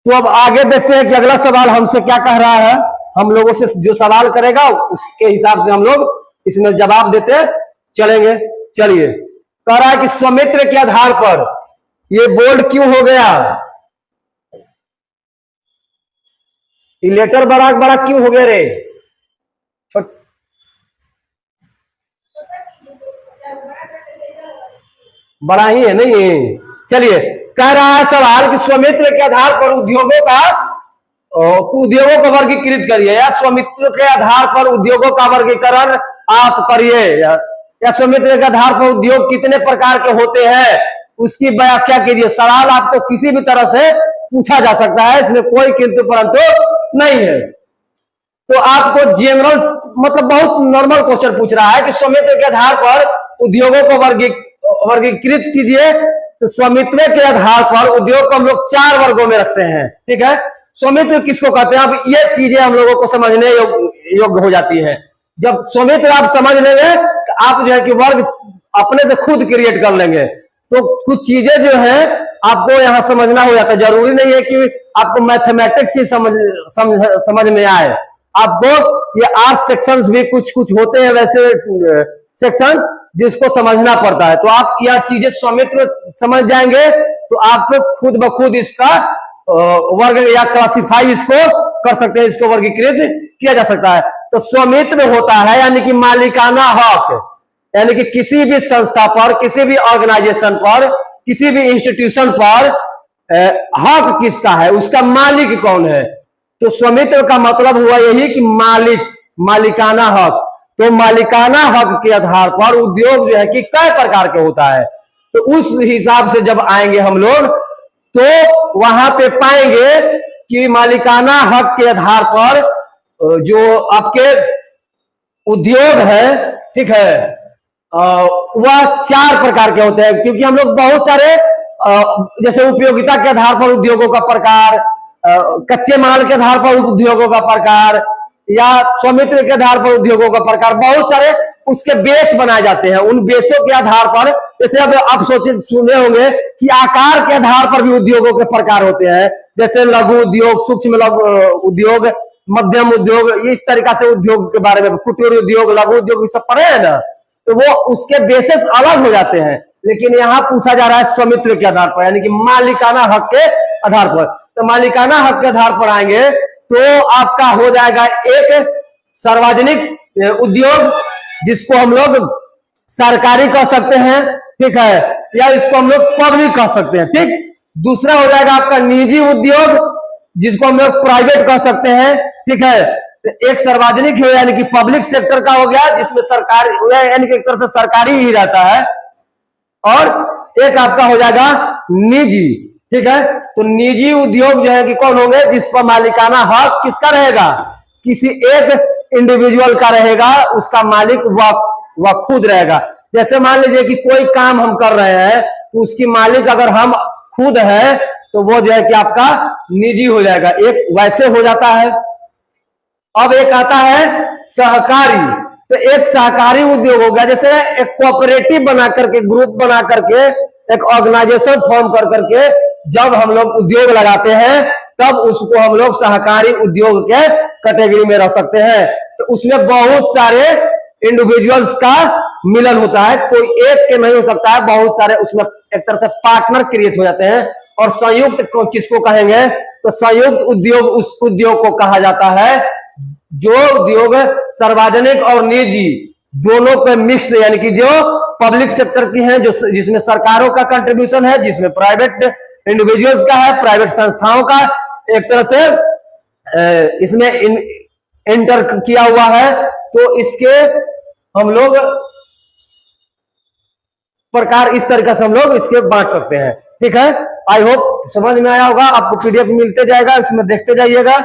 तो अब आगे देखते हैं कि अगला सवाल हमसे क्या कह रहा है। हम लोगों से जो सवाल करेगा उसके हिसाब से हम लोग इसमें जवाब देते चलेंगे। चलिए, कह रहा है कि स्वामित्व के आधार पर, ये बोल्ड क्यों हो गया, ये लेटर बड़ा बड़ा क्यों हो गया रे, बड़ा ही है नहीं। चलिए, कह रहा है सवाल कि स्वामित्व के आधार पर उद्योगों को वर्गीकृत करिए, या स्वामित्व के आधार पर उद्योगों का वर्गीकरण आप करिए, या स्वामित्व के आधार पर उद्योग कितने प्रकार के होते हैं उसकी व्याख्या कीजिए। सवाल आपको किसी भी तरह से पूछा जा सकता है, इसमें कोई किंतु परंतु नहीं है। तो आपको जनरल मतलब बहुत नॉर्मल क्वेश्चन पूछ रहा है कि स्वामित्व के आधार पर उद्योगों को वर्गीकृत कीजिए। तो स्वामित्व के आधार पर उद्योग को हम लोग 4 वर्गों में रखते हैं, ठीक है। स्वामित्व किसको कहते हैं, अब ये चीजें हम लोगों को समझने योग्य हो जाती है। जब स्वामित्व आप समझ लेंगे तो आप जो है कि वर्ग अपने से खुद क्रिएट कर लेंगे। तो कुछ चीजें जो है आपको यहाँ समझना हो जाता है, जरूरी नहीं है कि आपको मैथमेटिक्स ही समझ में आए। आपको ये 8 सेक्शंस भी कुछ कुछ होते हैं वैसे सेक्शंस जिसको समझना पड़ता है। तो आप यह चीजें स्वामित्व समझ जाएंगे तो आप खुद ब खुद इसका वर्ग या क्लासिफाई इसको कर सकते हैं, इसको वर्गीकृत किया जा सकता है। तो स्वामित्व होता है यानी कि मालिकाना हक, यानी कि किसी भी संस्था पर, किसी भी ऑर्गेनाइजेशन पर, किसी भी इंस्टीट्यूशन पर हक किसका है, उसका मालिक कौन है। तो स्वामित्व का मतलब हुआ यही कि मालिकाना हक। तो मालिकाना हक के आधार पर उद्योग जो है कि कई प्रकार के होता है। तो उस हिसाब से जब आएंगे हम लोग तो वहां पे पाएंगे कि मालिकाना हक के आधार पर जो आपके उद्योग है, ठीक है, वह 4 प्रकार के होते हैं। क्योंकि हम लोग बहुत सारे जैसे उपयोगिता के आधार पर उद्योगों का प्रकार, कच्चे माल के आधार पर उद्योगों का प्रकार, या स्वामित्व के आधार पर उद्योगों का प्रकार, बहुत सारे उसके बेस बनाए जाते हैं। उन बेसों के आधार पर, जैसे अब आप सुने होंगे कि आकार के आधार पर भी उद्योगों के प्रकार होते हैं, जैसे लघु उद्योग, सूक्ष्म उद्योग, मध्यम उद्योग, इस तरीका से उद्योग के बारे में, कुटीर उद्योग, लघु उद्योग, सब पढ़े हैं ना। तो वो उसके बेसिस अलग हो जाते हैं, लेकिन यहाँ पूछा जा रहा है स्वामित्व के आधार पर, यानी कि मालिकाना हक के आधार पर। तो मालिकाना हक के आधार पर आएंगे तो आपका हो जाएगा एक सार्वजनिक उद्योग, जिसको हम लोग सरकारी कह सकते हैं, ठीक है, या इसको हम लोग पब्लिक कह सकते हैं, ठीक। दूसरा हो जाएगा आपका निजी उद्योग, जिसको हम लोग प्राइवेट कह सकते हैं, ठीक है। तो एक सार्वजनिक है यानी कि पब्लिक सेक्टर का हो गया, जिसमें सरकार यानी कि एक तरह से सरकारी ही रहता है, और एक आपका हो जाएगा निजी, ठीक है। तो निजी उद्योग जो है कि कौन होंगे, जिस पर मालिकाना हक किसका रहेगा, किसी एक इंडिविजुअल का रहेगा, उसका मालिक वह खुद रहेगा। जैसे मान लीजिए कि कोई काम हम कर रहे हैं तो उसकी मालिक अगर हम खुद है तो वो जो है कि आपका निजी हो जाएगा, एक वैसे हो जाता है। अब एक आता है सहकारी, तो एक सहकारी उद्योग हो गया, जैसे एक कोऑपरेटिव बना करके, ग्रुप बना करके, एक ऑर्गेनाइजेशन फॉर्म कर करके जब हम लोग उद्योग लगाते हैं तब उसको हम लोग सहकारी उद्योग के कैटेगरी में रख सकते हैं। तो उसमें बहुत सारे इंडिविजुअल्स का मिलन होता है, कोई एक के नहीं हो सकता है, बहुत सारे उसमें एक तरह से पार्टनर क्रिएट हो जाते हैं। और संयुक्त किसको कहेंगे, तो संयुक्त उद्योग उस उद्योग को कहा जाता है जो उद्योग सार्वजनिक और निजी दोनों के मिक्स, यानी कि जो पब्लिक सेक्टर की है, जो जिसमें सरकारों का कंट्रीब्यूशन है, जिसमें प्राइवेट इंडिविजुअल्स का है, प्राइवेट संस्थाओं का एक तरह से इसमें एंटर किया हुआ है। तो इसके हम लोग प्रकार इस तरीके से हम लोग इसके बांट सकते हैं, ठीक है। आई होप समझ में आया होगा, आपको पीडीएफ मिलते जाएगा, इसमें देखते जाइएगा।